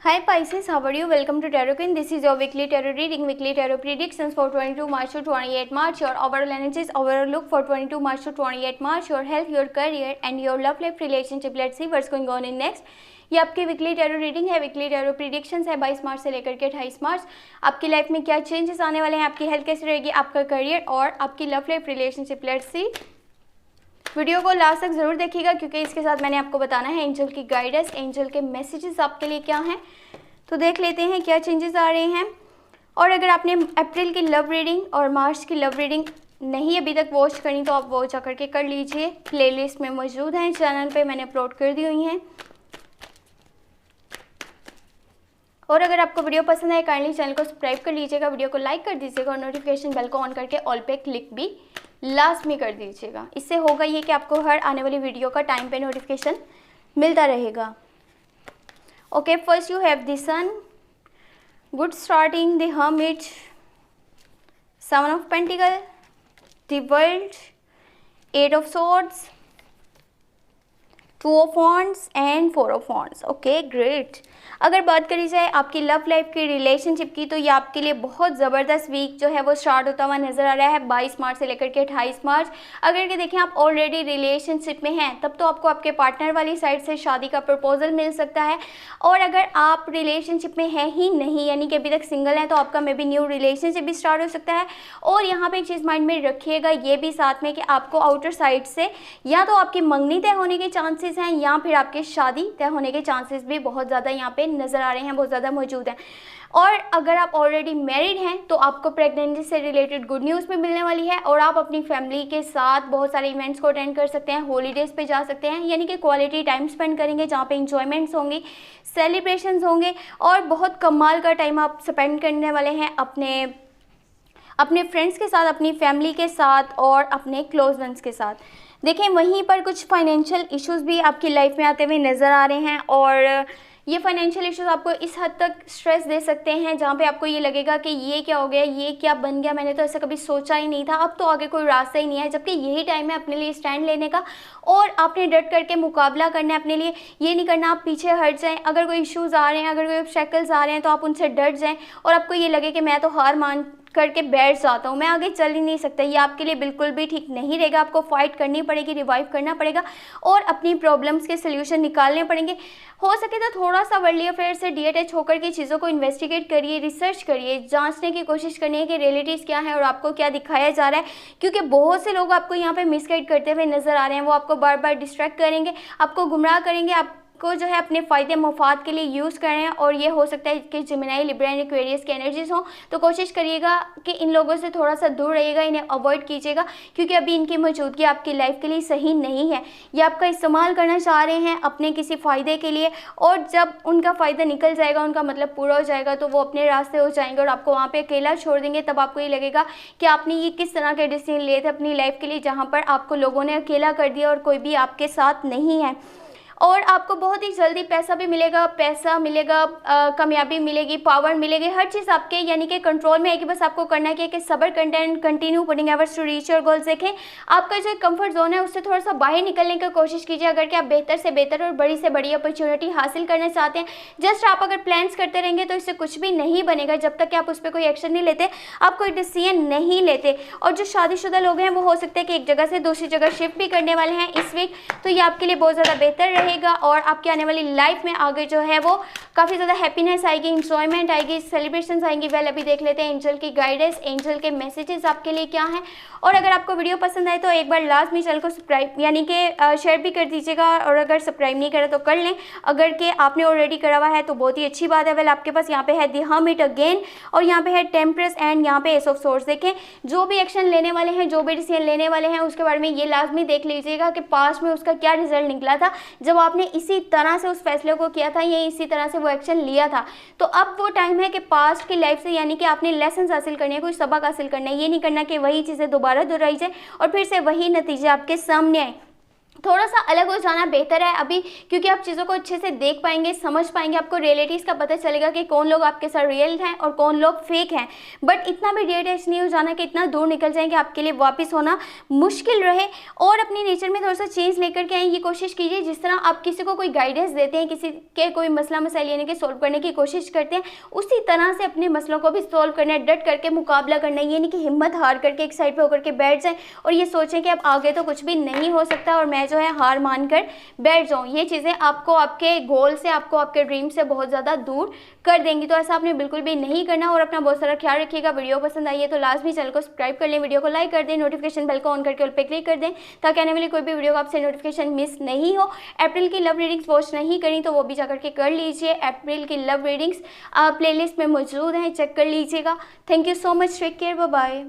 Hi Pisces, how are you? Welcome to Tarot Queen. This is your weekly tarot reading, weekly tarot predictions for 22 March to 28 March. Your overall energies, overall look for 22 March to 28 March. Your health, your career and your love life relationship. Let's see what's going on in next. ये आपकी weekly tarot reading है, weekly tarot predictions है 22 मार्च से लेकर के 28 मार्च। आपकी life में क्या चेंजेस आने वाले हैं, आपकी हेल्थ कैसी रहेगी, आपका करियर और आपकी love life relationship. Let's see. Video को लास्ट तक जरूर देखिएगा क्योंकि इसके साथ मैंने आपको बताना है एंजल की गाइडेंस, एंजल के मैसेजेस आपके लिए क्या हैं। तो देख लेते हैं क्या चेंजेस आ रहे हैं। और अगर आपने अप्रैल की लव रीडिंग और मार्च की लव रीडिंग नहीं अभी तक वॉच करी तो आप वो जा करके कर लीजिए, प्लेलिस्ट में मौजूद हैं, चैनल पे मैंने अपलोड कर दी हुई हैं। और अगर आपको वीडियो पसंद आए काइंडली चैनल को सब्सक्राइब कर लीजिएगा, वीडियो को लाइक कर दीजिएगा और नोटिफिकेशन बेल को ऑन करके ऑल पे क्लिक भी लास्ट में कर दीजिएगा। इससे होगा ये कि आपको हर आने वाली वीडियो का टाइम पे नोटिफिकेशन मिलता रहेगा। Okay, first you have the sun, good starting, the hermit, seven of pentacle, the world, eight of swords, two of wands and four of wands. Okay great. अगर बात करी जाए आपकी लव लाइफ की, relationship की, तो ये आपके लिए बहुत ज़बरदस्त वीक जो है वो स्टार्ट होता हुआ नज़र आ रहा है 22 मार्च से लेकर के 28 मार्च। अगर कि देखें आप ऑलरेडी रिलेशनशिप में हैं तब तो आपको आपके पार्टनर वाली साइड से शादी का प्रपोजल मिल सकता है। और अगर आप रिलेशनशिप में हैं ही नहीं यानी कि अभी तक सिंगल हैं तो आपका मे बी न्यू रिलेशनशिप भी स्टार्ट हो सकता है। और यहाँ पर एक चीज़ माइंड में रखिएगा ये भी साथ में कि आपको आउटर साइड से या तो आपकी मंगनी तय होने के चांसेस हैं या फिर आपकी शादी तय होने के चांसेस भी बहुत ज़्यादा यहाँ पे नज़र आ रहे हैं, बहुत ज़्यादा मौजूद हैं। और अगर आप ऑलरेडी मैरिड हैं तो आपको प्रेगनेंसी से रिलेटेड गुड न्यूज़ भी मिलने वाली है और आप अपनी फैमिली के साथ बहुत सारे इवेंट्स को अटेंड कर सकते हैं, हॉलीडेज़ पे जा सकते हैं, यानी कि क्वालिटी टाइम स्पेंड करेंगे जहाँ पे इंजॉयमेंट्स होंगी, सेलिब्रेशंस होंगे और बहुत कमाल का टाइम आप स्पेंड करने वाले हैं अपने फ्रेंड्स के साथ, अपनी फैमिली के साथ और अपने क्लोज वंस के साथ। देखें वहीं पर कुछ फाइनेंशियल इश्यूज़ भी आपकी लाइफ में आते हुए नज़र आ रहे हैं और ये फाइनेंशियल इश्यूज आपको इस हद तक स्ट्रेस दे सकते हैं जहाँ पे आपको ये लगेगा कि ये क्या हो गया, ये क्या बन गया, मैंने तो ऐसा कभी सोचा ही नहीं था, अब तो आगे कोई रास्ता ही नहीं है। जबकि यही टाइम है अपने लिए स्टैंड लेने का और आपने डट करके मुकाबला करना है अपने लिए। ये नहीं करना आप पीछे हट जाएं। अगर कोई इश्यूज़ आ रहे हैं, अगर कोई ऑब्स्टेकल्स आ रहे हैं तो आप उनसे डट जाएं और आपको ये लगे कि मैं तो हार मान करके बैठ जाता हूँ, मैं आगे चल ही नहीं सकता। ये आपके लिए बिल्कुल भी ठीक नहीं रहेगा। आपको फाइट करनी पड़ेगी, रिवाइव करना पड़ेगा और अपनी प्रॉब्लम्स के सोल्यूशन निकालने पड़ेंगे। हो सके तो थोड़ा सा वर्ल्डली अफेयर से डीअटैच होकर के चीज़ों को इन्वेस्टिगेट करिए, रिसर्च करिए, जांचने की कोशिश करनी है कि रियलिटीज़ क्या है और आपको क्या दिखाया जा रहा है। क्योंकि बहुत से लोग आपको यहाँ पे मिसगाइड करते हुए नज़र आ रहे हैं। वो आपको बार बार डिस्ट्रैक्ट करेंगे, आपको गुमराह करेंगे, को जो है अपने फ़ायदे मुफाद के लिए यूज़ कर रहे हैं। और ये हो सकता है कि जेमिनी, लिब्रा एंड एक्वेरियस की एनर्जीज हों, तो कोशिश करिएगा कि इन लोगों से थोड़ा सा दूर रहिएगा, इन्हें अवॉइड कीजिएगा क्योंकि अभी इनकी मौजूदगी आपकी लाइफ के लिए सही नहीं है। ये आपका इस्तेमाल करना चाह रहे हैं अपने किसी फ़ायदे के लिए और जब उनका फ़ायदा निकल जाएगा, उनका मतलब पूरा हो जाएगा तो वो अपने रास्ते हो जाएंगे और आपको वहाँ पर अकेला छोड़ देंगे। तब आपको ये लगेगा कि आपने ये किस तरह के डिसीजन लिए थे अपनी लाइफ के लिए जहाँ पर आपको लोगों ने अकेला कर दिया और कोई भी आपके साथ नहीं है। और आपको बहुत ही जल्दी पैसा मिलेगा, कामयाबी मिलेगी, पावर मिलेगी, हर चीज़ आपके यानी कि कंट्रोल में आएगी। बस आपको करना है कि सब्र content continue putting efforts to reach your goals. देखें आपका जो कंफर्ट जोन है उससे थोड़ा सा बाहर निकलने की कोशिश कीजिए। अगर कि आप बेहतर से बेहतर और बड़ी से बड़ी अपॉर्चुनिटी हासिल करना चाहते हैं, जस्ट आप अगर प्लान्स करते रहेंगे तो इससे कुछ भी नहीं बनेगा जब तक कि आप उस पर कोई एक्शन नहीं लेते, आप कोई डिसीजन नहीं लेते। और जो शादीशुदा लोग हैं वो हो सकता है कि एक जगह से दूसरी जगह शिफ्ट भी करने वाले हैं इस वीक, तो ये आपके लिए बहुत ज़्यादा बेहतर रहेगा और आपकी आने वाली लाइफ में आगे जो है वो काफ़ी ज़्यादा हैप्पीनेस आएगी, इंजॉयमेंट आएगी, सेलिब्रेशंस आएंगी। वेल अभी देख लेते हैं एंजल की गाइडेंस, एंजल के मैसेजेस आपके लिए क्या हैं। और अगर आपको वीडियो पसंद आए तो एक बार लास्ट में चैनल को सब्सक्राइब यानी कि शेयर भी कर दीजिएगा और अगर सब्सक्राइब नहीं करा तो कर लें। अगर कि आपने ऑलरेडी करा हुआ है तो बहुत ही अच्छी बात है। वेल आपके पास यहाँ पे है द हर्मिट अगेन और यहाँ पे है टेम्परेस एंड यहाँ पे एस ऑफ सोर्ड्स। देखें जो भी एक्शन लेने वाले हैं, जो भी डिसीजन लेने वाले हैं उसके बारे में ये लाजमी देख लीजिएगा कि पास्ट में उसका क्या रिजल्ट निकला था जब आपने इसी तरह से उस फैसले को किया था या इसी तरह से वो एक्शन लिया था। तो अब वो टाइम है कि पास्ट की लाइफ से यानी कि आपने लेसन हासिल करने हैं, कोई सबक हासिल करना है। ये नहीं करना कि वही चीज़ें दोबारा दोहराई जाए और फिर से वही नतीजे आपके सामने आए। थोड़ा सा अलग हो जाना बेहतर है अभी, क्योंकि आप चीज़ों को अच्छे से देख पाएंगे, समझ पाएंगे, आपको रियलिटीज़ का पता चलेगा कि कौन लोग आपके साथ रियल हैं और कौन लोग फेक हैं। बट इतना भी डिटेच नहीं हो जाना कि इतना दूर निकल जाए कि आपके लिए वापस होना मुश्किल रहे। और अपने नेचर में थोड़ा सा चेंज लेकर के आए, ये कोशिश कीजिए जिस तरह आप किसी को कोई गाइडेंस देते हैं, किसी के कोई मसला मसाइल यानी कि सोल्व करने की कोशिश करते हैं, उसी तरह से अपने मसलों को भी सोल्व करना है, डट करके मुकाबला करना है। ये नहीं कि हिम्मत हार करके एक साइड पे होकर के बैठ जाएं और ये सोचें कि अब आगे तो कुछ भी नहीं हो सकता और मैं जो है हार मानकर बैठ जाऊं। ये चीज़ें आपको आपके गोल से, आपको आपके ड्रीम से बहुत ज़्यादा दूर कर देंगी। तो ऐसा आपने बिल्कुल भी नहीं करना और अपना बहुत सारा ख्याल रखिएगा। वीडियो पसंद आई है तो लाजमी चैनल को सब्सक्राइब कर लें, वीडियो को लाइक कर दें, नोटिफिकेशन बेल को ऑन करके ऑल पे क्लिक कर दें ताकि आने वाली कोई भी वीडियो का आपसे नोटिफिकेशन मिस नहीं हो। अप्रैल की लव रीडिंग्स वॉच नहीं करी तो वो भी जाकर के कर लीजिए। अप्रैल की लव रीडिंग्स प्लेलिस्ट में मौजूद हैं, चेक कर लीजिएगा। Thank you so much, take care, bye bye.